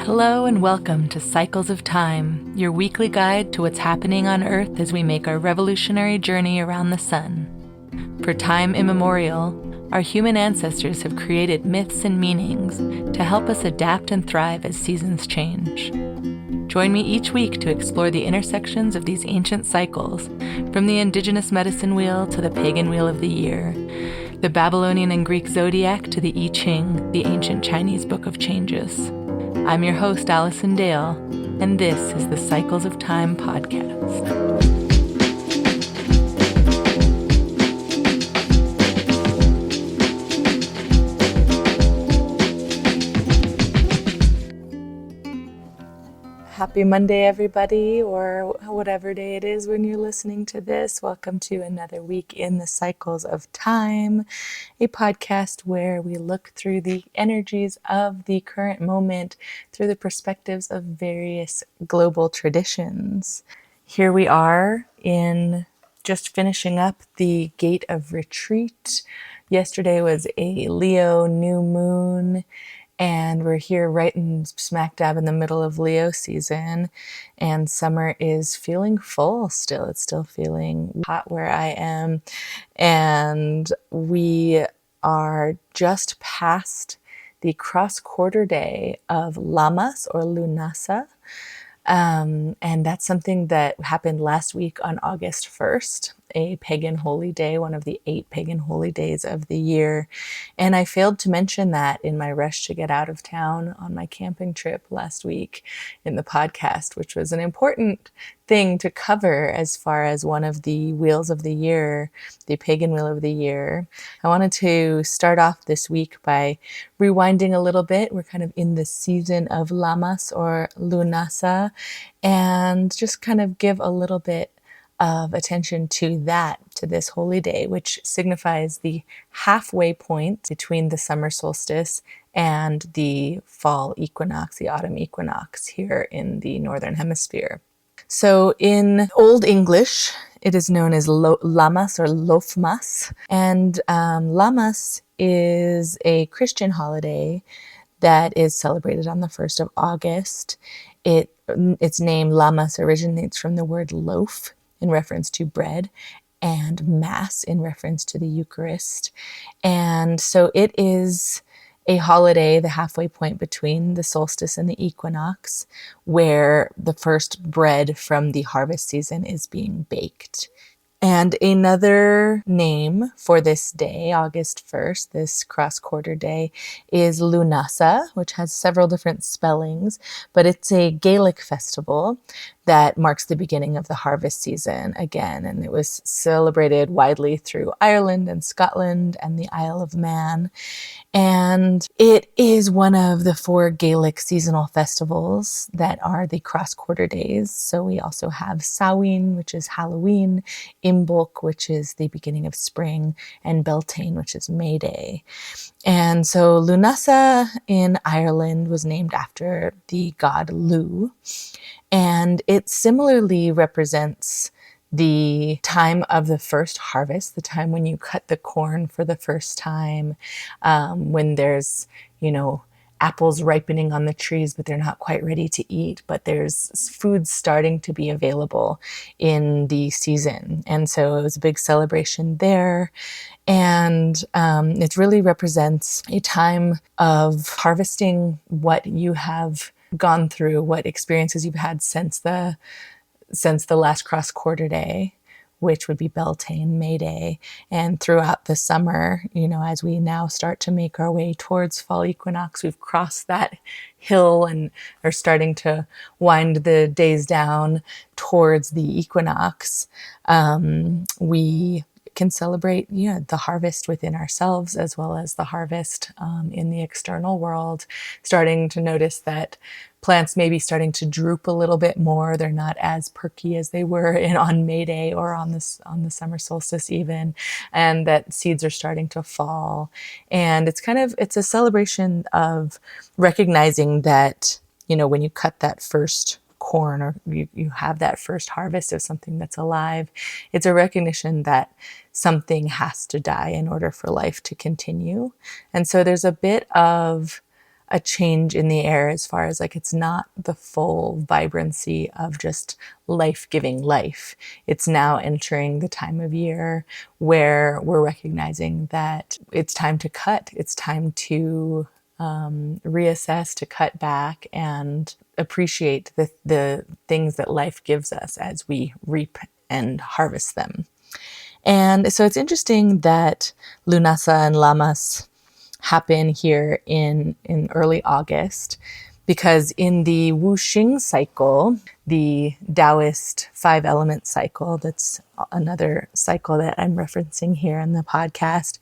Hello and welcome to Cycles of Time, your weekly guide to what's happening on Earth as we make our revolutionary journey around the sun. For time immemorial, our human ancestors have created myths and meanings to help us adapt and thrive as seasons change. Join me each week to explore the intersections of these ancient cycles, from the indigenous medicine wheel to the pagan wheel of the year, the Babylonian and Greek zodiac to the I Ching, the ancient Chinese book of changes. I'm your host, Alison, and this is the Cycles of Time podcast. Happy Monday, everybody, or whatever day it is when you're listening to this. Welcome to another week in the Cycles of Time, a podcast where we look through the energies of the current moment through the perspectives of various global traditions. Here we are in just finishing up the Gate of Retreat. Yesterday was a Leo new moon, and we're here right in smack dab in the middle of Leo season, and summer is feeling full still. It's still feeling hot where I am, and we are just past the cross-quarter day of Lamas or Lunassa. And that's something that happened last week on August 1st, a pagan holy day, one of the 8 pagan holy days of the year. And I failed to mention that in my rush to get out of town on my camping trip last week in the podcast, which was an important thing to cover as far as one of the wheels of the year, the pagan wheel of the year. I wanted to start off this week by rewinding a little bit. We're kind of in the season of Lamas or Lunassa, and just kind of give a little bit of attention to this holy day, which signifies the halfway point between the summer solstice and the fall equinox, the autumn equinox here in the Northern Hemisphere. So in Old English, it is known as Lamas or Lofmas, and Lamas is a Christian holiday that is celebrated on the 1st of August. Its name, Lamas, originates from the word loaf, in reference to bread, and Mass in reference to the Eucharist. And so it is a holiday, the halfway point between the solstice and the equinox, where the first bread from the harvest season is being baked. And another name for this day, August 1st, this cross-quarter day, is Lunassa, which has several different spellings, but it's a Gaelic festival that marks the beginning of the harvest season again. And it was celebrated widely through Ireland and Scotland and the Isle of Man. And it is one of the 4 Gaelic seasonal festivals that are the cross-quarter days. So we also have Samhain, which is Halloween, Imbolc, which is the beginning of spring, and Beltane, which is May Day. And so Lunassa in Ireland was named after the god Lu, and it similarly represents the time of the first harvest, the time when you cut the corn for the first time, when there's, apples ripening on the trees, but they're not quite ready to eat, but there's food starting to be available in the season. And so it was a big celebration there. And it really represents a time of harvesting what you have gone through, what experiences you've had since the last cross-quarter day, which would be Beltane, May Day, and throughout the summer, as we now start to make our way towards fall equinox, we've crossed that hill and are starting to wind the days down towards the equinox. We can celebrate the harvest within ourselves as well as the harvest in the external world, starting to notice that plants may be starting to droop a little bit more. They're not as perky as they were on May Day or on the summer solstice even, and that seeds are starting to fall. And it's a celebration of recognizing that, when you cut that first corn or you have that first harvest of something that's alive, it's a recognition that something has to die in order for life to continue. And so there's a bit of a change in the air as far as like it's not the full vibrancy of just life-giving life. It's now entering the time of year where we're recognizing that it's time to cut. It's time to reassess, to cut back and appreciate the things that life gives us as we reap and harvest them. And so it's interesting that Lunassa and Lamas happen here in early August, because in the Wuxing cycle, the Taoist Five-Element Cycle, that's another cycle that I'm referencing here in the podcast,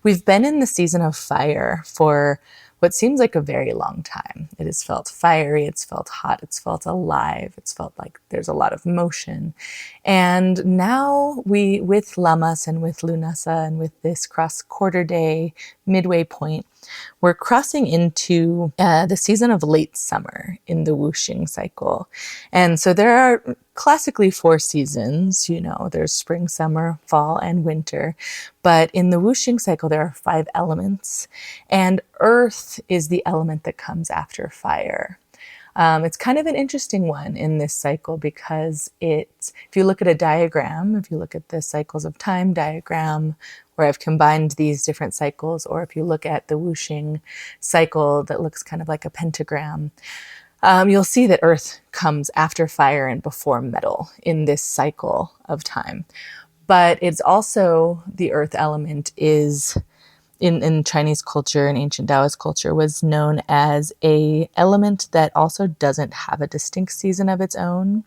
we've been in the season of fire for what seems like a very long time. It has felt fiery, it's felt hot, it's felt alive, it's felt like there's a lot of motion. And now we, with Lamas and with Lunassa and with this cross-quarter day midway point, we're crossing into the season of late summer in the Wuxing cycle. And so there are classically 4 seasons, there's spring, summer, fall, and winter. But in the Wuxing cycle, there are 5 elements, and earth is the element that comes after fire. It's kind of an interesting one in this cycle because if you look at a diagram, if you look at the cycles of time diagram, where I've combined these different cycles, or if you look at the Wuxing cycle that looks kind of like a pentagram, you'll see that earth comes after fire and before metal in this cycle of time. But it's also, the earth element is, in Chinese culture and ancient Taoist culture, was known as a element that also doesn't have a distinct season of its own,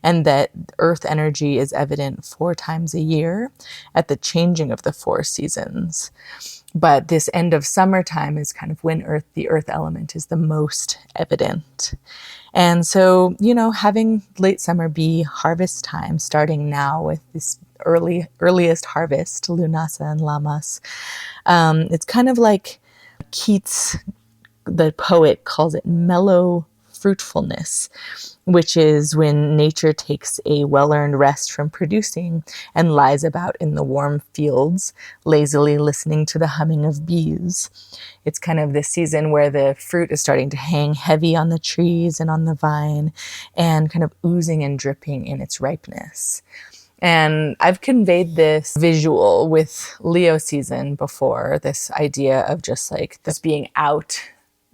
and that earth energy is evident 4 times a year at the changing of the 4 seasons. But this end of summertime is kind of when the earth element is the most evident. And so, having late summer be harvest time, starting now with this earliest harvest, Lunassa and Lamas, it's kind of like Keats, the poet, calls it mellow fruitfulness, which is when nature takes a well-earned rest from producing and lies about in the warm fields, lazily listening to the humming of bees. It's kind of this season where the fruit is starting to hang heavy on the trees and on the vine and kind of oozing and dripping in its ripeness. And I've conveyed this visual with Leo season before, this idea of just like this being out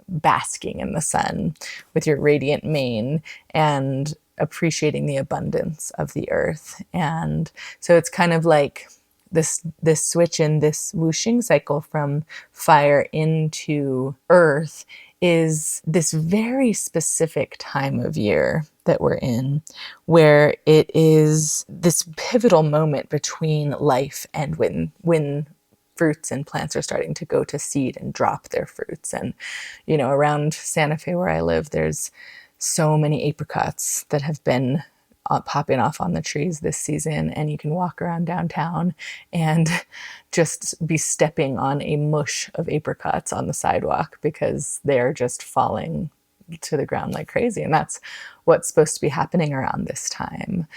basking in the sun with your radiant mane and appreciating the abundance of the earth. And so it's kind of like this switch in this Wuxing cycle from fire into earth is this very specific time of year that we're in, where it is this pivotal moment between life and when fruits and plants are starting to go to seed and drop their fruits. And, around Santa Fe where I live, there's so many apricots that have been popping off on the trees this season, and you can walk around downtown and just be stepping on a mush of apricots on the sidewalk because they're just falling to the ground like crazy. And that's what's supposed to be happening around this time.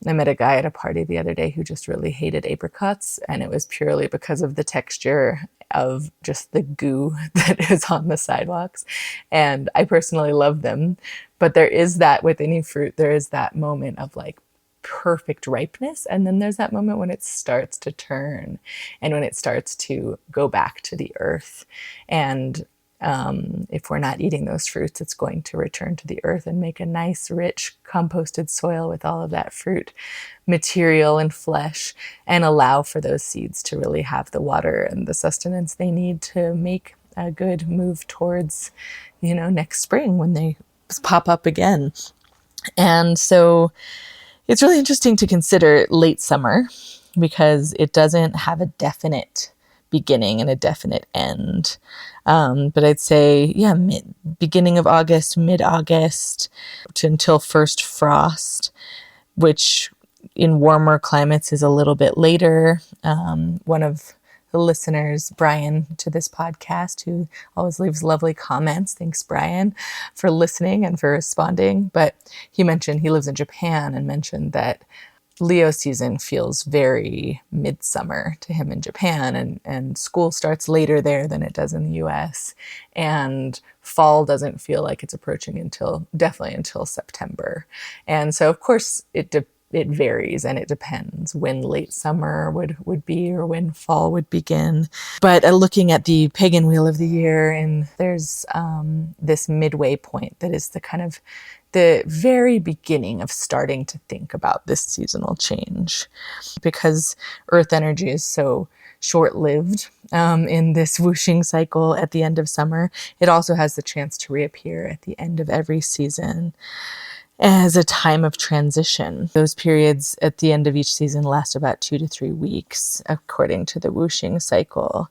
I met a guy at a party the other day who just really hated apricots, and it was purely because of the texture of just the goo that is on the sidewalks. And I personally love them, but there is that with any fruit, there is that moment of like perfect ripeness, and then there's that moment when it starts to turn and when it starts to go back to the earth. And if we're not eating those fruits, it's going to return to the earth and make a nice, rich, composted soil with all of that fruit material and flesh, and allow for those seeds to really have the water and the sustenance they need to make a good move towards, next spring when they pop up again. And so it's really interesting to consider late summer because it doesn't have a definite beginning and a definite end. But I'd say, beginning of August, mid-August until first frost, which in warmer climates is a little bit later. One of the listeners, Brian, to this podcast, who always leaves lovely comments. Thanks, Brian, for listening and for responding. But he mentioned he lives in Japan and mentioned that Leo season feels very midsummer to him in Japan, and school starts later there than it does in the US. And fall doesn't feel like it's approaching definitely until September. And so, of course, it varies and it depends when late summer would be or when fall would begin. But looking at the pagan wheel of the year, and there's this midway point that is the kind of the very beginning of starting to think about this seasonal change, because earth energy is so short-lived in this whooshing cycle at the end of summer. It also has the chance to reappear at the end of every season as a time of transition. Those periods at the end of each season last about 2 to 3 weeks, according to the whooshing cycle.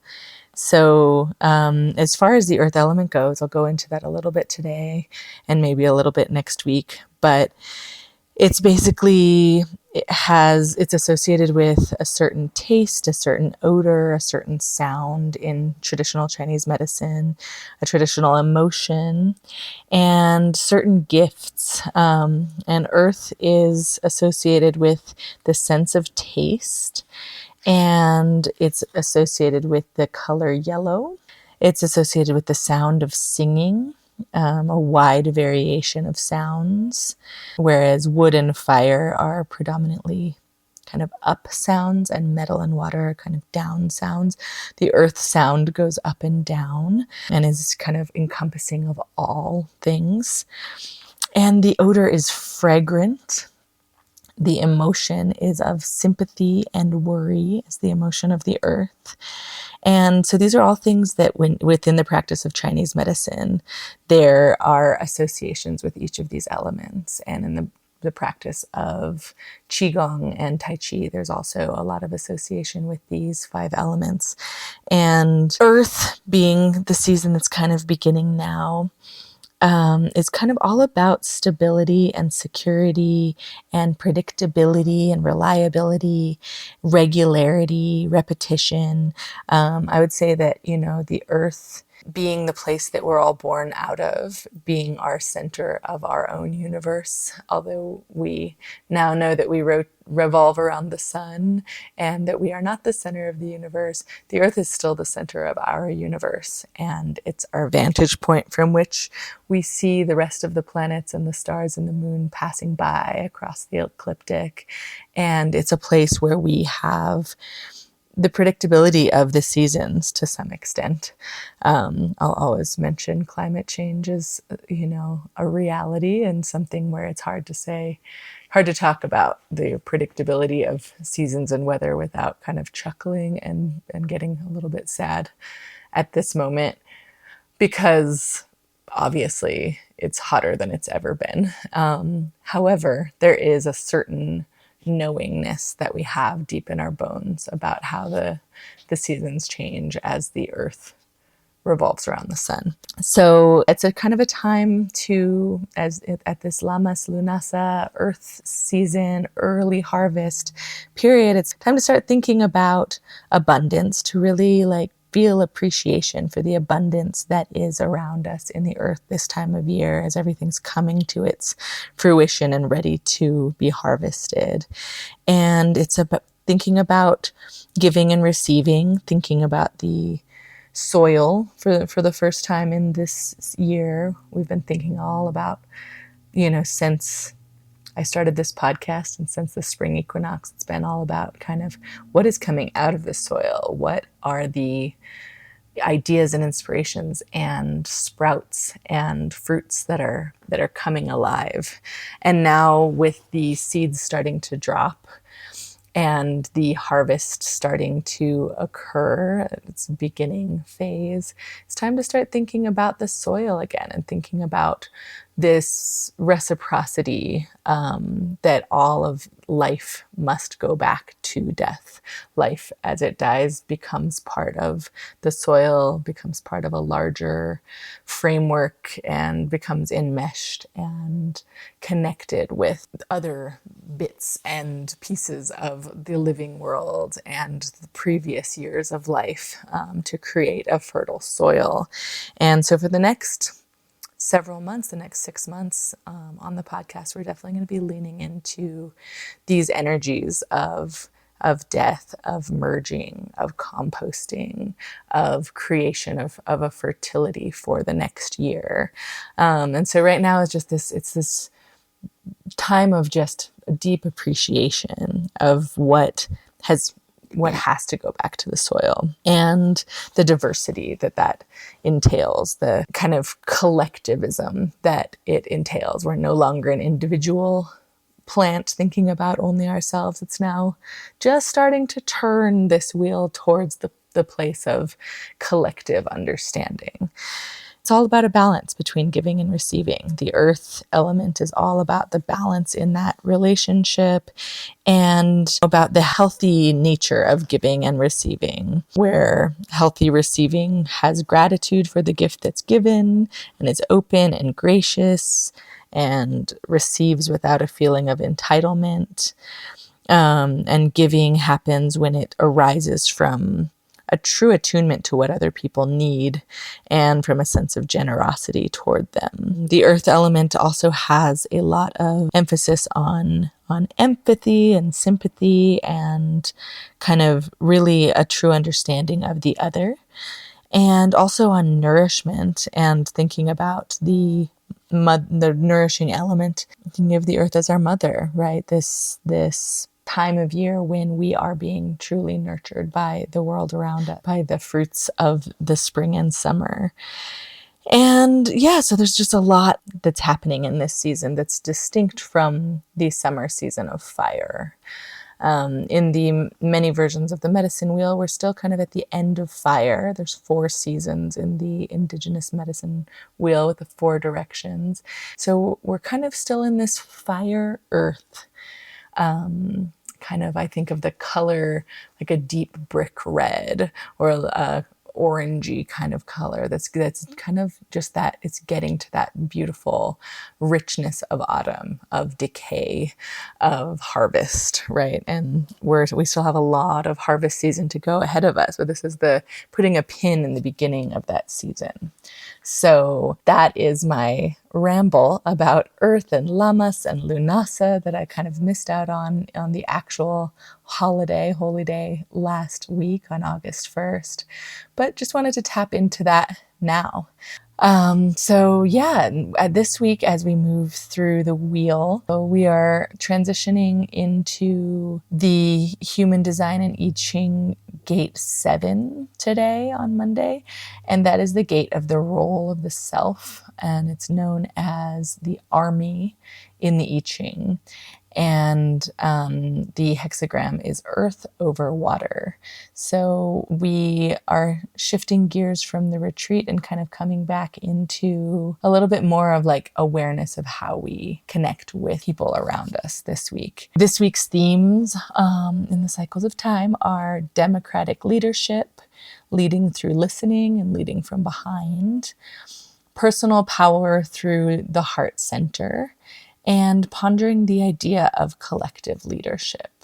So as far as the earth element goes, I'll go into that a little bit today and maybe a little bit next week. But it's basically, it's associated with a certain taste, a certain odor, a certain sound in traditional Chinese medicine, a traditional emotion, and certain gifts. And earth is associated with the sense of taste, and it's associated with the color yellow. It's associated with the sound of singing, a wide variation of sounds, whereas wood and fire are predominantly kind of up sounds, and metal and water are kind of down sounds. The earth sound goes up and down and is kind of encompassing of all things. And the odor is fragrant. The emotion is of sympathy and worry, is the emotion of the earth. And so these are all things that within the practice of Chinese medicine, there are associations with each of these elements. And in the practice of Qigong and Tai Chi, there's also a lot of association with these 5 elements. And earth being the season that's kind of beginning now, is kind of all about stability and security and predictability and reliability, regularity, repetition. I would say that, the earth being the place that we're all born out of, being our center of our own universe, although we now know that we revolve around the sun and that we are not the center of the universe, the earth is still the center of our universe, and it's our vantage point from which we see the rest of the planets and the stars and the moon passing by across the ecliptic. And it's a place where we have the predictability of the seasons to some extent. I'll always mention climate change is, a reality and something where it's hard to talk about the predictability of seasons and weather without kind of chuckling and getting a little bit sad at this moment, because obviously it's hotter than it's ever been. However, there is a certain knowingness that we have deep in our bones about how the seasons change as the earth revolves around the sun. So it's a kind of a time at this Lamas and Lunassa earth season, early harvest period, it's time to start thinking about abundance, to really feel appreciation for the abundance that is around us in the earth this time of year, as everything's coming to its fruition and ready to be harvested. And it's about thinking about giving and receiving, thinking about the soil for the first time in this year. We've been thinking all about, since I started this podcast and since the spring equinox, it's been all about kind of what is coming out of the soil. What are the ideas and inspirations and sprouts and fruits that are coming alive? And now with the seeds starting to drop and the harvest starting to occur, its beginning phase, it's time to start thinking about the soil again and thinking about this reciprocity that all of life must go back to death. Life as it dies becomes part of the soil, becomes part of a larger framework, and becomes enmeshed and connected with other bits and pieces of the living world and the previous years of life to create a fertile soil. And so for the next several months, the next 6 months, on the podcast, we're definitely going to be leaning into these energies of death, of merging, of composting, of creation of a fertility for the next year. And so right now it's this time of just a deep appreciation of what has to go back to the soil, and the diversity that entails, the kind of collectivism that it entails. We're no longer an individual plant thinking about only ourselves. It's now just starting to turn this wheel towards the place of collective understanding. It's all about a balance between giving and receiving. The earth element is all about the balance in that relationship, and about the healthy nature of giving and receiving, where healthy receiving has gratitude for the gift that's given and is open and gracious and receives without a feeling of entitlement. And giving happens when it arises from a true attunement to what other people need and from a sense of generosity toward them. The earth element also has a lot of emphasis on empathy and sympathy, and kind of really a true understanding of the other, and also on nourishment and thinking about the nourishing element, thinking of the earth as our mother, right? This time of year when we are being truly nurtured by the world around us, by the fruits of the spring and summer. And yeah, so there's just a lot that's happening in this season that's distinct from the summer season of fire. In the many versions of the medicine wheel, we're still kind of at the end of fire. There's 4 seasons in the indigenous medicine wheel with the 4 directions. So we're kind of still in this fire earth. Kind of, I think of the color like a deep brick red, or a orangey kind of color that's kind of just that it's getting to that beautiful richness of autumn, of decay, of harvest, right? And we still have a lot of harvest season to go ahead of us, but this is the putting a pin in the beginning of that season. So that is my ramble about Earth and Lamas and Lunassa that I kind of missed out on the actual holy day last week on August 1st, but just wanted to tap into that now. So yeah, this week as we move through the wheel, we are transitioning into the Human Design and I Ching Gate 7 today on Monday, and that is the gate of the role of the self, and it's known as the army in the I Ching. And the hexagram is earth over water. So we are shifting gears from the retreat and kind of coming back into a little bit more of like awareness of how we connect with people around us this week. This week's themes in the cycles of time are democratic leadership, leading through listening and leading from behind, personal power through the heart center, and pondering the idea of collective leadership,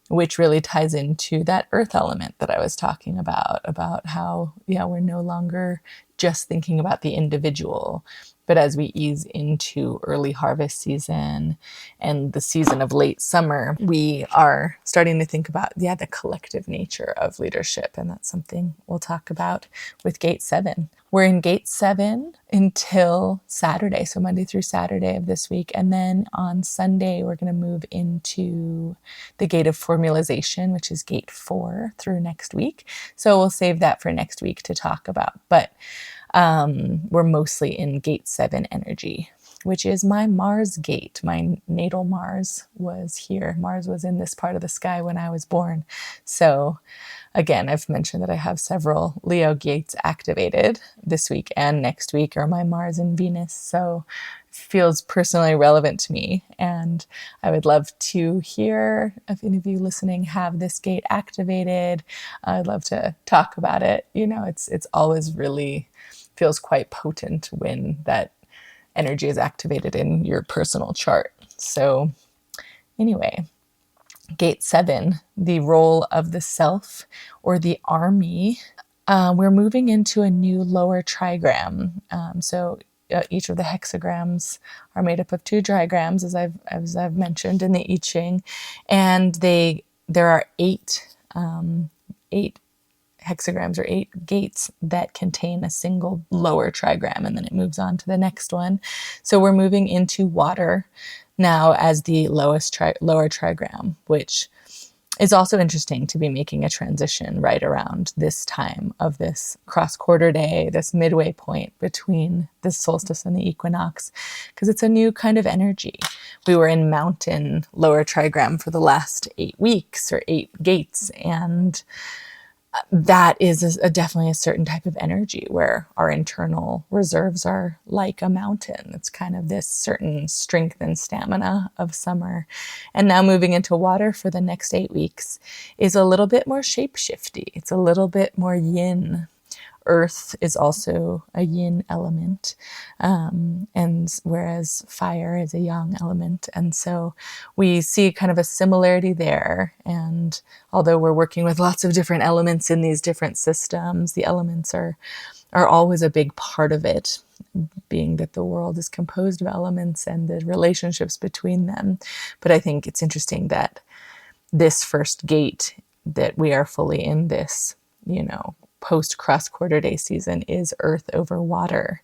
which really ties into that earth element that I was talking about how, we're no longer just thinking about the individual, but as we ease into early harvest season and the season of late summer, we are starting to think about, the collective nature of leadership. And that's something we'll talk about with Gate 7. We're in Gate 7 until Saturday, so Monday through Saturday of this week. And then on Sunday, we're going to move into the Gate of Formalization, which is Gate 4 through next week. So we'll save that for next week to talk about. But we're mostly in Gate 7 energy, which is my Mars gate. My natal Mars was here. Mars was in this part of the sky when I was born. So again, I've mentioned that I have several Leo gates activated this week and next week are my Mars and Venus. So it feels personally relevant to me. And I would love to hear if any of you listening have this gate activated. I'd love to talk about it. It's always really feels quite potent when that energy is activated in your personal chart. So anyway, Gate 7, the role of the self or the army. We're moving into a new lower trigram. So each of the hexagrams are made up of 2 trigrams, as I've mentioned in the I Ching, and there are 8 hexagrams or 8 gates that contain a single lower trigram, and then it moves on to the next one. So we're moving into water now as the lower trigram, which is also interesting to be making a transition right around this time of this cross-quarter day, this midway point between the solstice and the equinox, because it's a new kind of energy. We were in mountain lower trigram for the last 8 weeks or 8 gates, and that is definitely a certain type of energy where our internal reserves are like a mountain. It's kind of this certain strength and stamina of summer. And now moving into water for the next 8 weeks is a little bit more shape-shifty. It's a little bit more yin. Earth is also a yin element, and whereas fire is a yang element. And so we see kind of a similarity there. And although we're working with lots of different elements in these different systems, the elements are always a big part of it, being that the world is composed of elements and the relationships between them. But I think it's interesting that this first gate that we are fully in this, post cross-quarter day season is earth over water.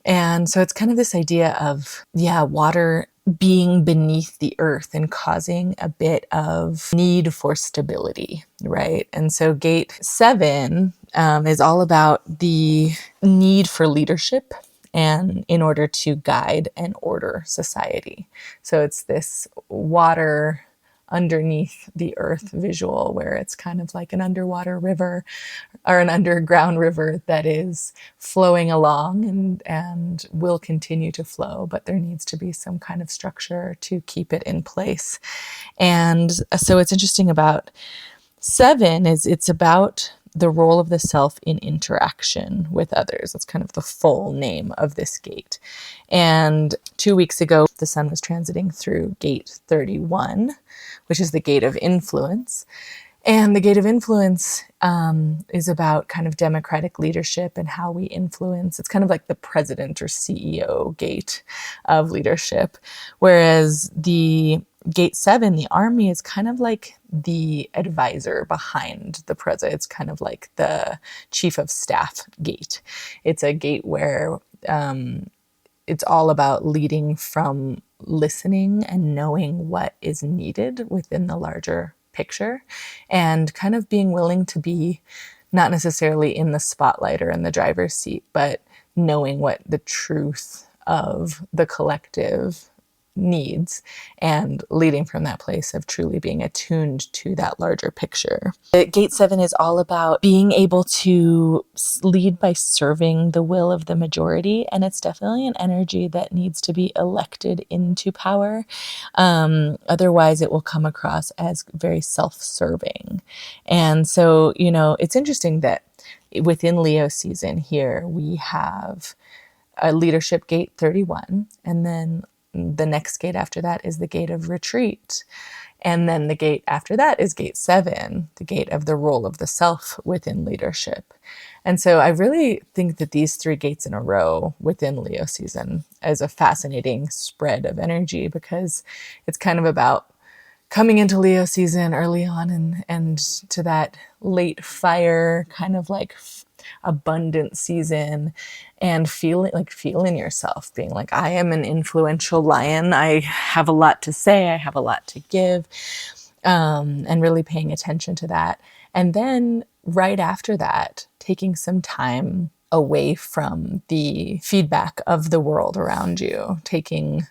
And so it's kind of this idea of, water being beneath the earth and causing a bit of need for stability, right? And so gate 7 is all about the need for leadership and in order to guide and order society. So it's this water underneath the earth visual where it's kind of like an underwater river or an underground river that is flowing along and will continue to flow, but there needs to be some kind of structure to keep it in place. And so it's interesting about 7 is it's about the role of the self in interaction with others. That's kind of the full name of this gate. And 2 weeks ago, the sun was transiting through gate 31, which is the gate of influence. And the gate of influence is about kind of democratic leadership and how we influence. It's kind of like the president or CEO gate of leadership. Whereas the gate 7, the army, is kind of like the advisor behind the president. It's kind of like the chief of staff gate. It's a gate where it's all about leading from listening and knowing what is needed within the larger picture, and kind of being willing to be not necessarily in the spotlight or in the driver's seat, but knowing what the truth of the collective needs and leading from that place of truly being attuned to that larger picture. Gate 7 is all about being able to lead by serving the will of the majority, and it's definitely an energy that needs to be elected into power. Otherwise it will come across as very self-serving. And so, it's interesting that within Leo season here, we have a leadership gate 31, and then the next gate after that is the gate of retreat. And then the gate after that is gate 7, the gate of the role of the self within leadership. And so I really think that these 3 gates in a row within Leo season is a fascinating spread of energy, because it's kind of about coming into Leo season early on and to that late fire kind of like abundant season, and feeling yourself being like, I am an influential lion. I have a lot to say. I have a lot to give, and really paying attention to that. And then right after that, taking some time away from the feedback of the world around you, taking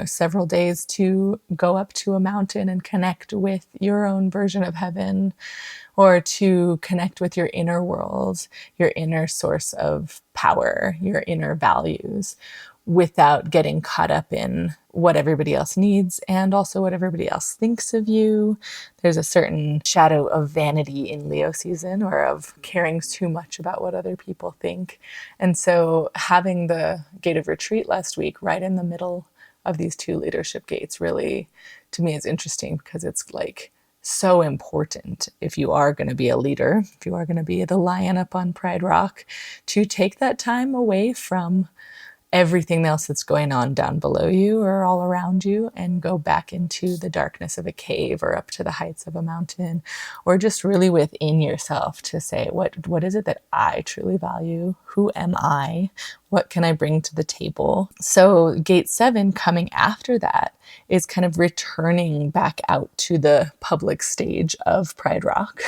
several days to go up to a mountain and connect with your own version of heaven, or to connect with your inner world, your inner source of power, your inner values, without getting caught up in what everybody else needs and also what everybody else thinks of you. There's a certain shadow of vanity in Leo season, or of caring too much about what other people think. And so having the gate of retreat last week right in the middle of these 2 leadership gates really, to me, is interesting, because it's like so important if you are going to be a leader, if you are going to be the lion up on Pride Rock, to take that time away from everything else that's going on down below you or all around you, and go back into the darkness of a cave or up to the heights of a mountain, or just really within yourself to say, what is it that I truly value? Who am I? What can I bring to the table? So gate 7 coming after that is kind of returning back out to the public stage of Pride Rock.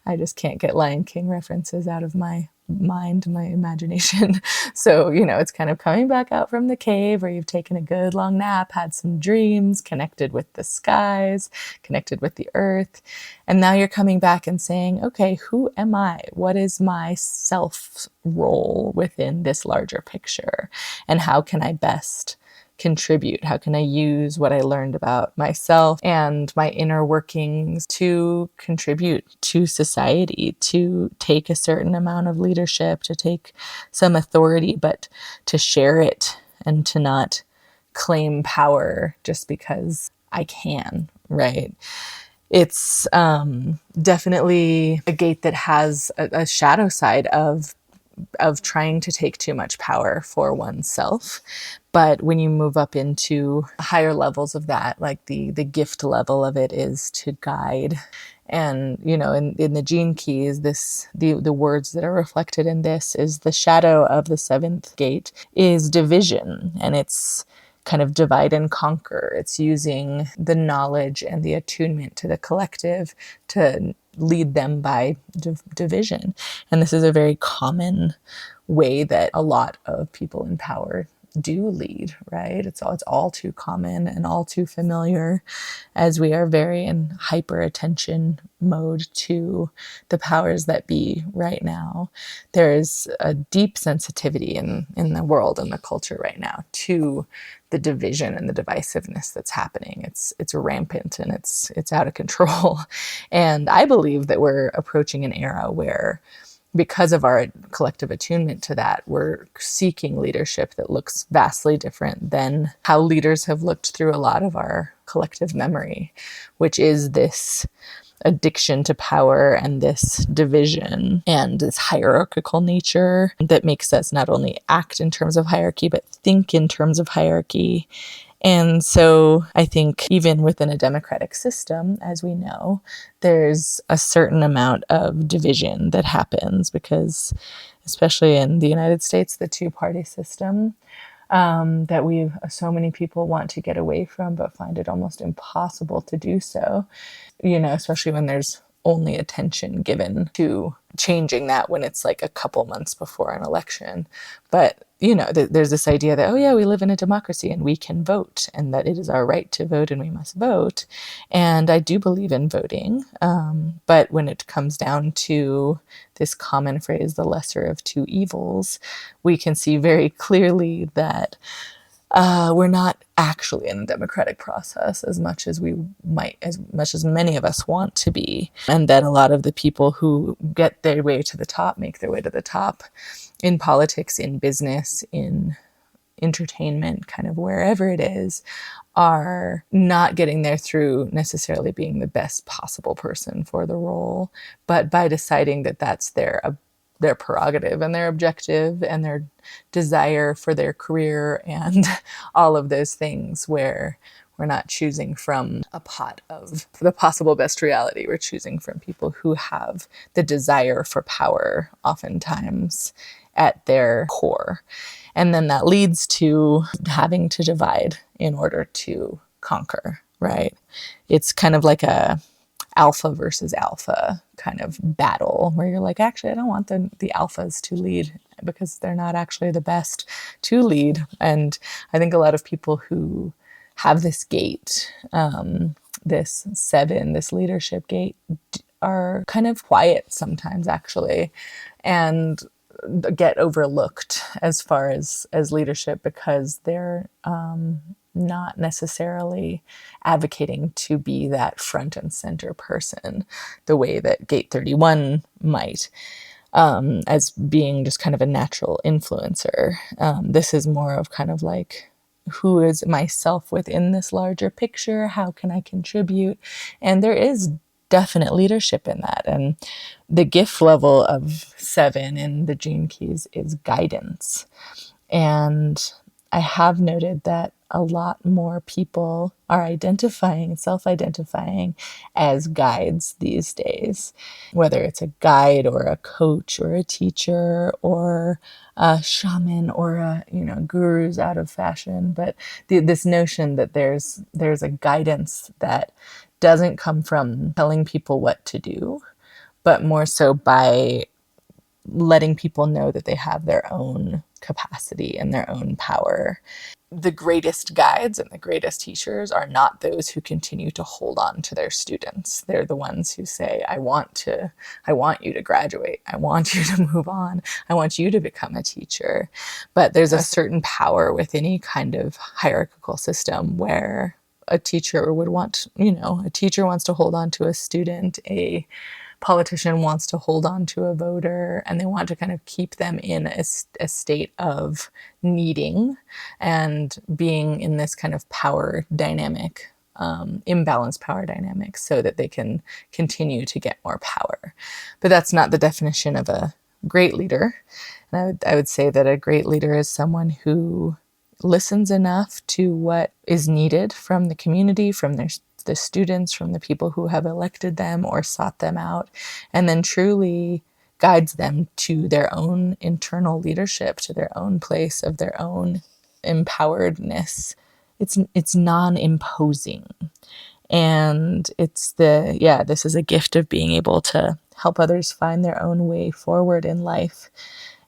I just can't get Lion King references out of my mind, my imagination. So, it's kind of coming back out from the cave where you've taken a good long nap, had some dreams, connected with the skies, connected with the earth. And now you're coming back and saying, okay, who am I? What is my self role within this larger picture? And how can I best contribute? How can I use what I learned about myself and my inner workings to contribute to society, to take a certain amount of leadership, to take some authority, but to share it and to not claim power just because I can, right? It's definitely a gate that has a shadow side of trying to take too much power for oneself. But when you move up into higher levels of that, like the gift level of it is to guide. And, in the gene keys, the words that are reflected in this is the shadow of the 7th gate is division, and it's kind of divide and conquer. It's using the knowledge and the attunement to the collective to lead them by division. And this is a very common way that a lot of people in power do lead, right? It's all too common and all too familiar, as we are very in hyper attention mode to the powers that be right now. There is a deep sensitivity in the world and the culture right now to the division and the divisiveness that's happening. It's rampant and it's out of control. And I believe that we're approaching an era where, because of our collective attunement to that, we're seeking leadership that looks vastly different than how leaders have looked through a lot of our collective memory, which is this addiction to power and this division and this hierarchical nature that makes us not only act in terms of hierarchy, but think in terms of hierarchy. And so I think even within a democratic system, as we know, there's a certain amount of division that happens because, especially in the United States, the two-party system that so many people want to get away from, but find it almost impossible to do so, especially when there's only attention given to changing that when it's like a couple months before an election. But, there's this idea that, oh yeah, we live in a democracy and we can vote, and that it is our right to vote and we must vote. And I do believe in voting. But when it comes down to this common phrase, the lesser of two evils, we can see very clearly that we're not actually in a democratic process as much as many of us want to be. And that a lot of the people who get their way to the top make their way to the top in politics, in business, in entertainment, kind of wherever it is, are not getting there through necessarily being the best possible person for the role, but by deciding that that's their prerogative and their objective and their desire for their career and all of those things, where we're not choosing from a pot of the possible best reality. We're choosing from people who have the desire for power oftentimes at their core. And then that leads to having to divide in order to conquer, right? It's kind of like a alpha versus alpha kind of battle where you're like, actually, I don't want the alphas to lead because they're not actually the best to lead. And I think a lot of people who have this gate, this 7, this leadership gate, are kind of quiet sometimes, actually, and get overlooked as far as leadership because they're not necessarily advocating to be that front and center person the way that Gate 31 might, as being just kind of a natural influencer. This is more of kind of like who is myself within this larger picture? How can I contribute? And there is definite leadership in that. And the gift level of 7 in the Gene Keys is guidance. And I have noted that a lot more people are self-identifying as guides these days, whether it's a guide or a coach or a teacher or a shaman or gurus out of fashion. But this notion that there's a guidance that doesn't come from telling people what to do, but more so by letting people know that they have their own capacity and their own power. The greatest guides and the greatest teachers are not those who continue to hold on to their students. They're the ones who say, I want you to graduate. I want you to move on. I want you to become a teacher. But there's a certain power with any kind of hierarchical system where a teacher wants to hold on to a student, a politician wants to hold on to a voter, and they want to kind of keep them in a state of needing and being in this kind of power dynamic, imbalanced power dynamic, so that they can continue to get more power. But that's not the definition of a great leader. And I would say that a great leader is someone who listens enough to what is needed from the community, from the students, from the people who have elected them or sought them out, and then truly guides them to their own internal leadership, to their own place of their own empoweredness. It's non-imposing. And this is a gift of being able to help others find their own way forward in life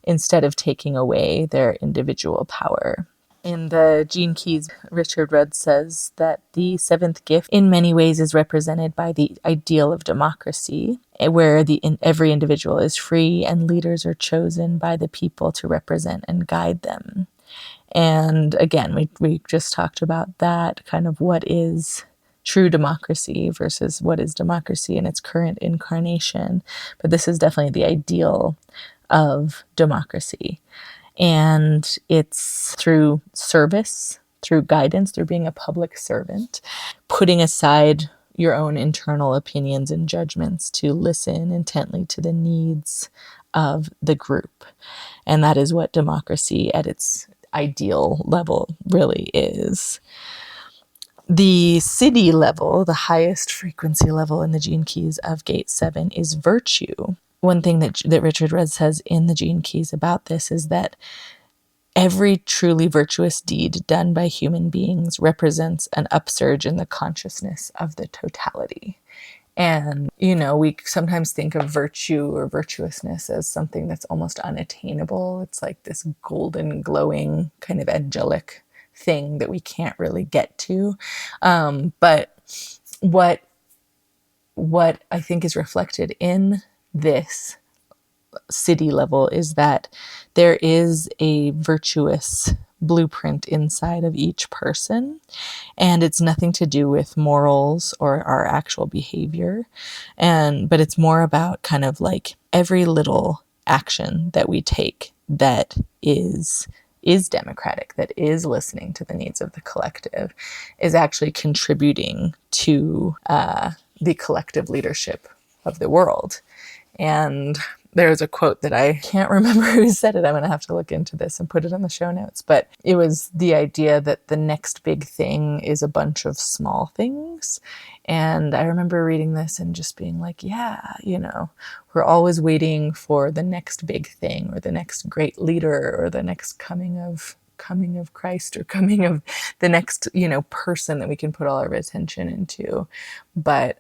instead of taking away their individual power. In the Gene Keys, Richard Rudd says that the 7th gift in many ways is represented by the ideal of democracy, where every individual is free and leaders are chosen by the people to represent and guide them. And again, we just talked about that, kind of what is true democracy versus what is democracy in its current incarnation. But this is definitely the ideal of democracy. And it's through service, through guidance, through being a public servant, putting aside your own internal opinions and judgments to listen intently to the needs of the group. And that is what democracy at its ideal level really is. The city level, the highest frequency level in the Gene Keys of Gate 7 is virtue. One thing that Richard Rudd says in the Gene Keys about this is that every truly virtuous deed done by human beings represents an upsurge in the consciousness of the totality. And, we sometimes think of virtue or virtuousness as something that's almost unattainable. It's like this golden, glowing, kind of angelic thing that we can't really get to. But what I think is reflected in this city level is that there is a virtuous blueprint inside of each person, and it's nothing to do with morals or our actual behavior, but it's more about kind of like every little action that we take that is democratic, that is listening to the needs of the collective, is actually contributing to the collective leadership of the world. And there's a quote that I can't remember who said it. I'm going to have to look into this and put it in the show notes. But it was the idea that the next big thing is a bunch of small things. And I remember reading this and just being like, we're always waiting for the next big thing or the next great leader or the next coming of Christ or coming of the next, person that we can put all our attention into. But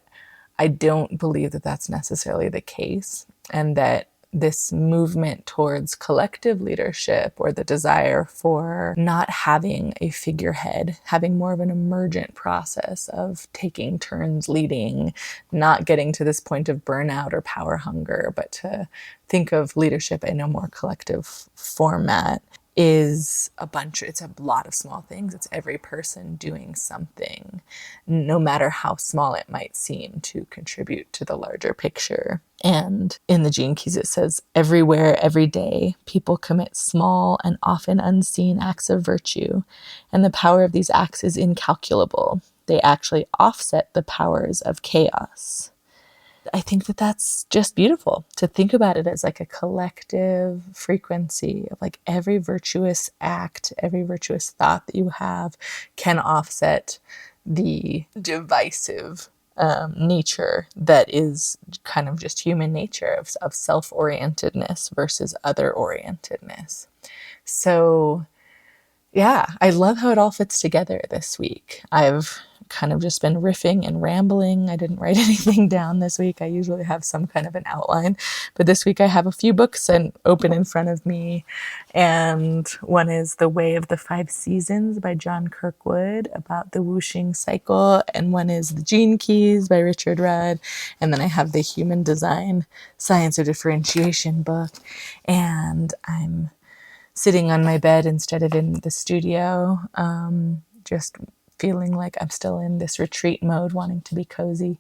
I don't believe that that's necessarily the case, and that this movement towards collective leadership, or the desire for not having a figurehead, having more of an emergent process of taking turns leading, not getting to this point of burnout or power hunger, but to think of leadership in a more collective format, is it's a lot of small things. It's every person doing something, no matter how small it might seem, to contribute to the larger picture. And in the Gene Keys, it says, everywhere, every day, people commit small and often unseen acts of virtue, and the power of these acts is incalculable. They actually offset the powers of chaos. I think that that's just beautiful to think about it as like a collective frequency of like every virtuous act, every virtuous thought that you have can offset the divisive nature that is kind of just human nature of self-orientedness versus other-orientedness. So yeah, I love how it all fits together this week. I've kind of just been riffing and rambling. I didn't write anything down this week. I usually have some kind of an outline, but this week I have a few books open in front of me. And one is The Way of the Five Seasons by John Kirkwood, about the whooshing cycle. And one is The Gene Keys by Richard Rudd. And then I have the Human Design Science of Differentiation book. And I'm sitting on my bed instead of in the studio, just feeling like I'm still in this retreat mode, wanting to be cozy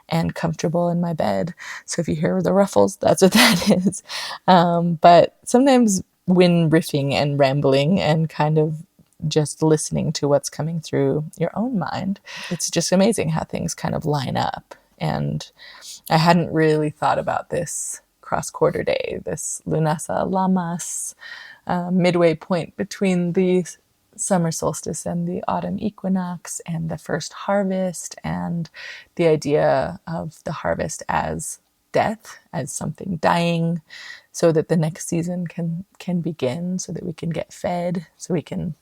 and comfortable in my bed. So if you hear the ruffles, that's what that is. But sometimes when riffing and rambling and kind of just listening to what's coming through your own mind, it's just amazing how things kind of line up. And I hadn't really thought about this cross-quarter day, this Lunassa Lamas, midway point between the summer solstice and the autumn equinox and the first harvest, and the idea of the harvest as death, as something dying, so that the next season can begin, so that we can get fed, so we can,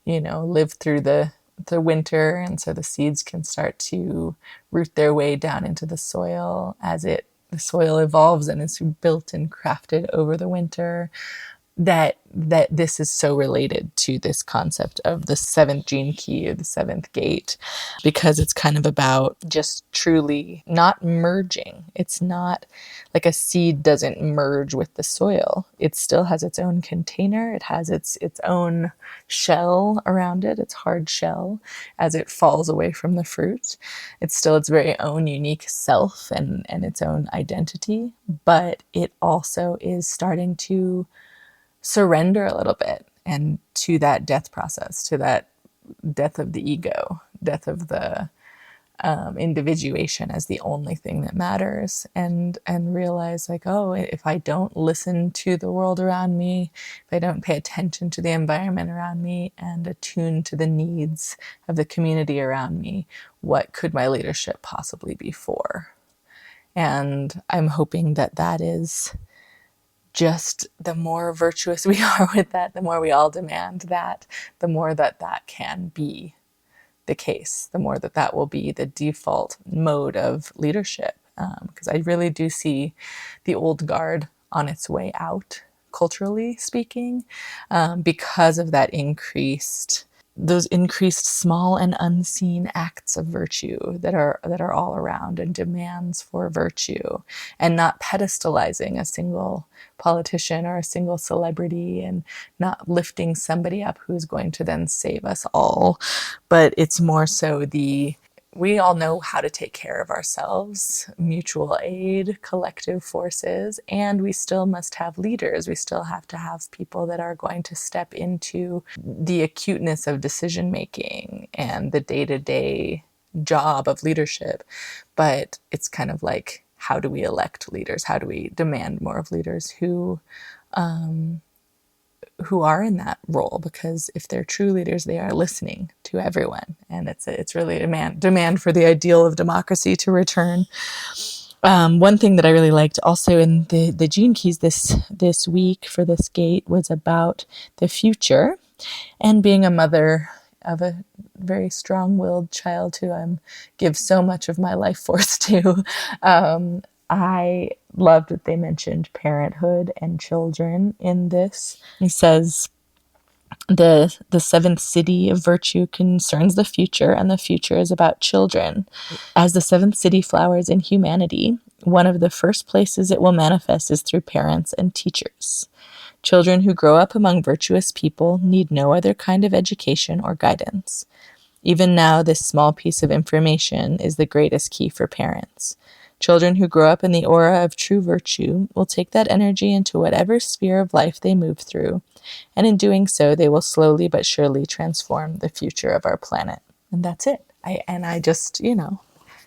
live through the winter, and so the seeds can start to root their way down into the soil as the soil evolves and is built and crafted over the winter. That this is so related to this concept of the seventh gene key, or the seventh gate, because it's kind of about just truly not merging. It's not like a seed doesn't merge with the soil. It still has its own container. It has its own shell around it, its hard shell, as it falls away from the fruit. It's still its very own unique self and its own identity, but it also is starting to surrender a little bit, and to that death process, to that death of the ego, death of the individuation as the only thing that matters, and realize like, oh, if I don't listen to the world around me, if I don't pay attention to the environment around me and attune to the needs of the community around me, what could my leadership possibly be for? And I'm hoping that is just the more virtuous we are with that, the more we all demand that, the more that can be the case, the more that will be the default mode of leadership. Because I really do see the old guard on its way out, culturally speaking, because of those increased small and unseen acts of virtue that are all around, and demands for virtue, and not pedestalizing a single politician or a single celebrity, and not lifting somebody up who's going to then save us all. But it's more so we all know how to take care of ourselves, mutual aid, collective forces, and we still must have leaders. We still have to have people that are going to step into the acuteness of decision making and the day-to-day job of leadership. But it's kind of like, how do we elect leaders? How do we demand more of leaders who are in that role? Because if they're true leaders, they are listening to everyone, and it's really a demand for the ideal of democracy to return. One thing that I really liked also in the Gene Keys this week for this gate was about the future, and being a mother of a very strong-willed child who I give so much of my life force to. I loved that they mentioned parenthood and children in this. He says, the seventh city of virtue concerns the future, and the future is about children. As the seventh city flowers in humanity, one of the first places it will manifest is through parents and teachers. Children who grow up among virtuous people need no other kind of education or guidance. Even now, this small piece of information is the greatest key for parents. Children who grow up in the aura of true virtue will take that energy into whatever sphere of life they move through, and in doing so, they will slowly but surely transform the future of our planet. And that's it. I just,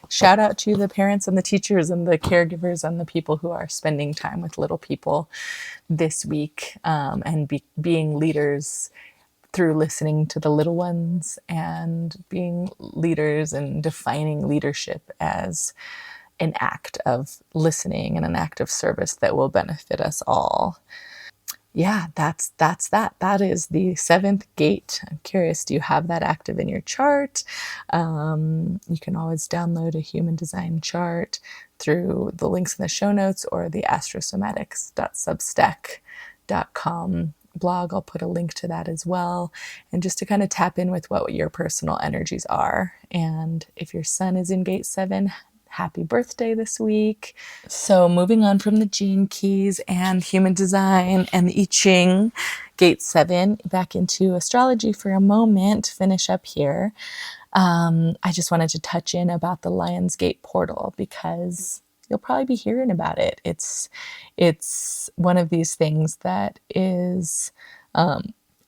shout out to the parents and the teachers and the caregivers and the people who are spending time with little people this week, and being leaders through listening to the little ones, and being leaders and defining leadership as an act of listening and an act of service that will benefit us all. Yeah, that's that. That is the seventh gate. I'm curious, do you have that active in your chart? You can always download a human design chart through the links in the show notes or the astrosomatics.substack.com blog. I'll put a link to that as well. And just to kind of tap in with what your personal energies are. And if your sun is in gate 7, happy birthday this week. So moving on from the gene keys and human design and the I Ching, gate 7, back into astrology for a moment, finish up here. I just wanted to touch in about the Lion's Gate portal because you'll probably be hearing about it. It's one of these things that is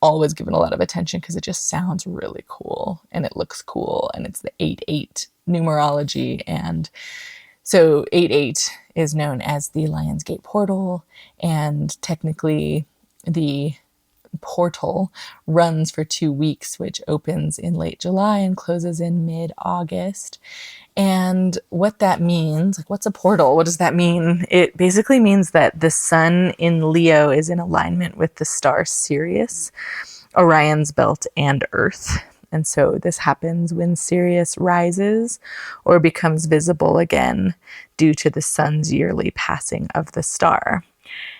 always given a lot of attention because it just sounds really cool and it looks cool, and it's the 8-8 numerology. And so 8-8 is known as the Lion's Gate portal, and technically the portal runs for 2 weeks, which opens in late July and closes in mid-August. And what that means, like, what's a portal? What does that mean? It basically means that the sun in Leo is in alignment with the star Sirius, Orion's belt, and Earth. And so this happens when Sirius rises or becomes visible again due to the sun's yearly passing of the star.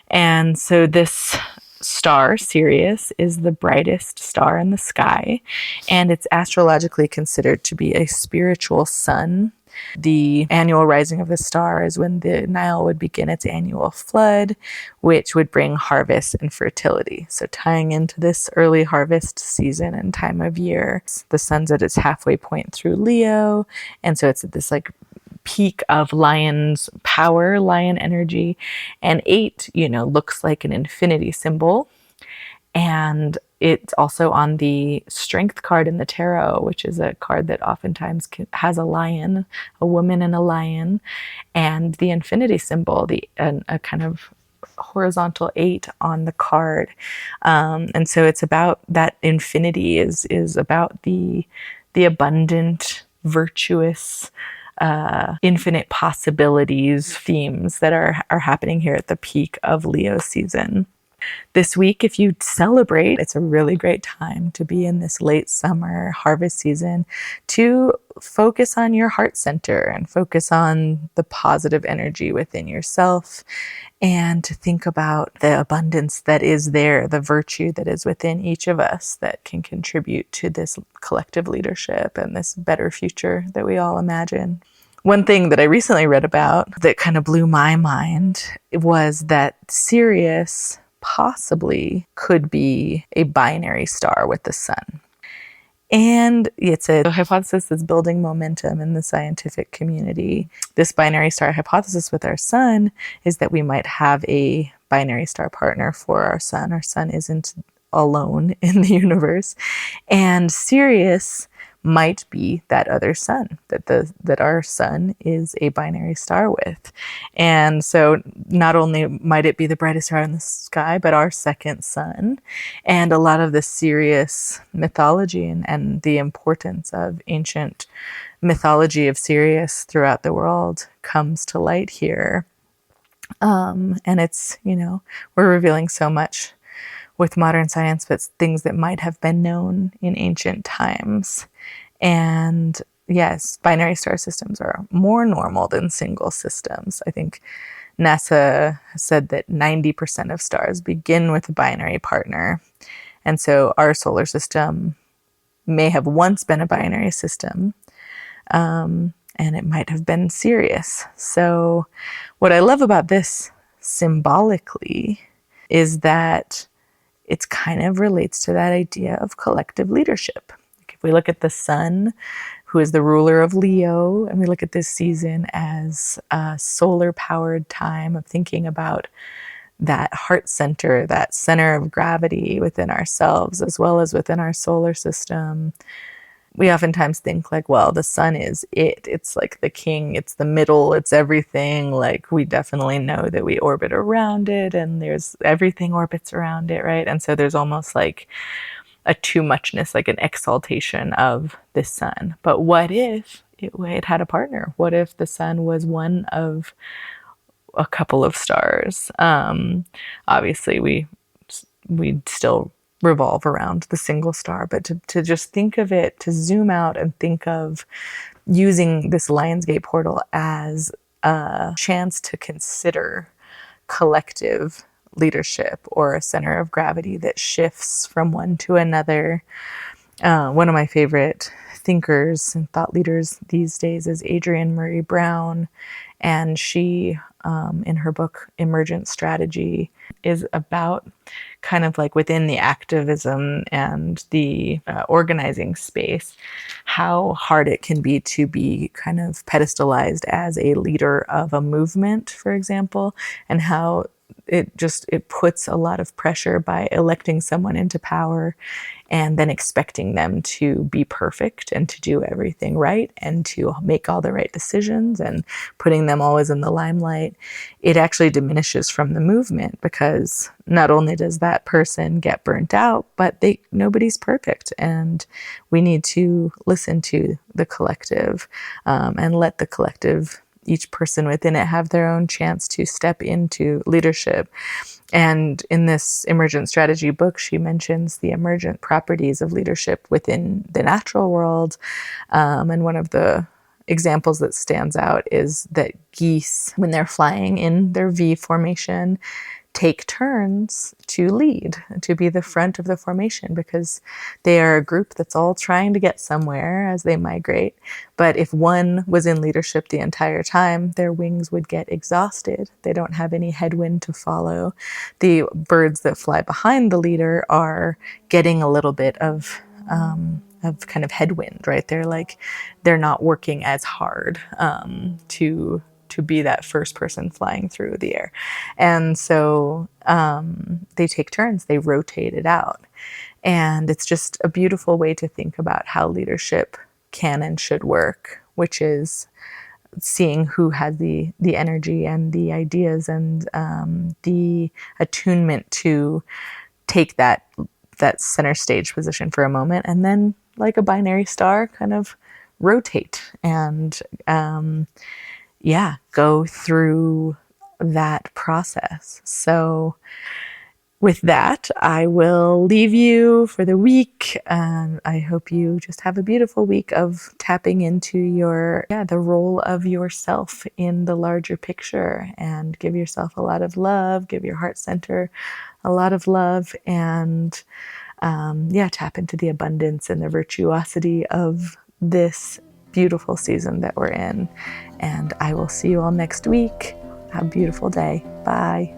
And so this star, Sirius, is the brightest star in the sky, and it's astrologically considered to be a spiritual sun. The annual rising of the star is when the Nile would begin its annual flood, which would bring harvest and fertility. So tying into this early harvest season and time of year, the sun's at its halfway point through Leo, and so it's at this peak of lion's power, lion energy. And 8, looks like an infinity symbol. And it's also on the strength card in the tarot, which is a card that oftentimes has a lion, a woman and a lion, and the infinity symbol, a kind of horizontal 8 on the card. And so it's about that infinity is about the abundant, virtuous, infinite possibilities themes that are happening here at the peak of Leo season. This week, if you celebrate, it's a really great time to be in this late summer harvest season to focus on your heart center and focus on the positive energy within yourself, and to think about the abundance that is there, the virtue that is within each of us that can contribute to this collective leadership and this better future that we all imagine. One thing that I recently read about that kind of blew my mind was that Sirius possibly could be a binary star with the sun. And it's a hypothesis that's building momentum in the scientific community. This binary star hypothesis with our sun is that we might have a binary star partner for our sun. Our sun isn't alone in the universe. And Sirius might be that other sun that our sun is a binary star with. And so not only might it be the brightest star in the sky, but our second sun. And a lot of the Sirius mythology and the importance of ancient mythology of Sirius throughout the world comes to light here. And it's, we're revealing so much with modern science, but things that might have been known in ancient times. And yes, binary star systems are more normal than single systems. I think NASA said that 90% of stars begin with a binary partner. And so our solar system may have once been a binary system, and it might have been Sirius. So what I love about this symbolically is that it kind of relates to that idea of collective leadership. If we look at the sun, who is the ruler of Leo, and we look at this season as a solar-powered time of thinking about that heart center, that center of gravity within ourselves, as well as within our solar system. We oftentimes think like, well, the sun is it. It's like the king. It's the middle. It's everything. Like, we definitely know that we orbit around it, and there's everything orbits around it, right? And so there's almost like a too muchness, like an exaltation of the sun. But what if it had a partner? What if the sun was one of a couple of stars? Obviously, we'd still revolve around the single star, but to just think of it, to zoom out and think of using this Lionsgate portal as a chance to consider collective leadership or a center of gravity that shifts from one to another. One of my favorite thinkers and thought leaders these days is Adrienne Murray Brown, and she, in her book Emergent Strategy, is about kind of like within the activism and the organizing space, how hard it can be to be kind of pedestalized as a leader of a movement, for example, and how it puts a lot of pressure by electing someone into power and then expecting them to be perfect and to do everything right and to make all the right decisions and putting them always in the limelight. It actually diminishes from the movement, because not only does that person get burnt out, but nobody's perfect, and we need to listen to the collective and let the collective, each person within it, have their own chance to step into leadership. And in this Emergent Strategy book, she mentions the emergent properties of leadership within the natural world. And one of the examples that stands out is that geese, when they're flying in their V formation, take turns to lead, to be the front of the formation, because they are a group that's all trying to get somewhere as they migrate. But if one was in leadership the entire time, their wings would get exhausted. They don't have any headwind to follow. The birds that fly behind the leader are getting a little bit of kind of headwind, right? They're not working as hard to be that first person flying through the air. And so they take turns, they rotate it out. And it's just a beautiful way to think about how leadership can and should work, which is seeing who has the energy and the ideas and the attunement to take that center stage position for a moment, and then, like a binary star, kind of rotate and go through that process. So with that, I will leave you for the week. I hope you just have a beautiful week of tapping into the role of yourself in the larger picture, and give yourself a lot of love, give your heart center a lot of love, and tap into the abundance and the virtuosity of this beautiful season that we're in. And I will see you all next week. Have a beautiful day. Bye.